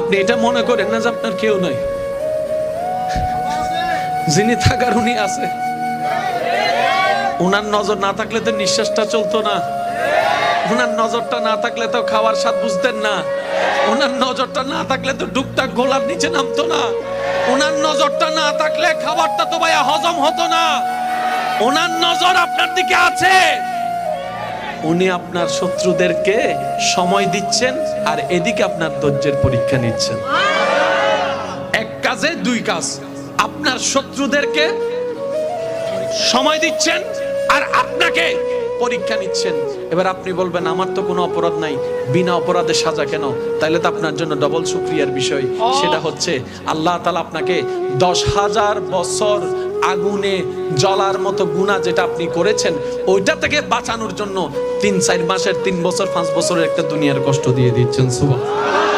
আপনি এটা মনে করেন না যে আপনার কেউ নাই, যিনি থাকার উনি আছে। উনার নজর না থাকলে তো নিঃশ্বাসটা চলতো না, উনার নজরটা না থাকলে তো খাওয়ার স্বাদ বুঝতেন না, উনার নজরটা না থাকলে তো ডুবটাক গোলার নিচে নামতো না, উনার নজরটা না থাকলে খাবারটা তো ভাইয়া হজম হতো না। উনার নজর আপনার দিকে আছে। উনি আপনার শত্রুদেরকে সময় দিচ্ছেন আর এদিকে আপনার ধৈর্যের পরীক্ষা নিচ্ছেন। এক কাজে দুই কাজ, আপনার শত্রুদেরকে সময় দিচ্ছেন আর আপনাকে পরীক্ষা নিচ্ছেন। এবার আপনি বলবেন আমার তো কোনো অপরাধ নাই, বিনা অপরাধে সাজা কেন? তাইলে তো আপনার জন্য ডবল শুকরিয়ার বিষয়। সেটা হচ্ছে আল্লাহ তাআলা আপনাকে 10,000 বছর আগুনে জ্বলার মতো গুনাহ যেটা আপনি করেছেন ওইটা থেকে বাঁচানোর জন্য 3-4 মাসের 3 বছর 5 বছরের একটা দুনিয়ার কষ্ট দিয়ে দিচ্ছেন। সুবহানাল্লাহ।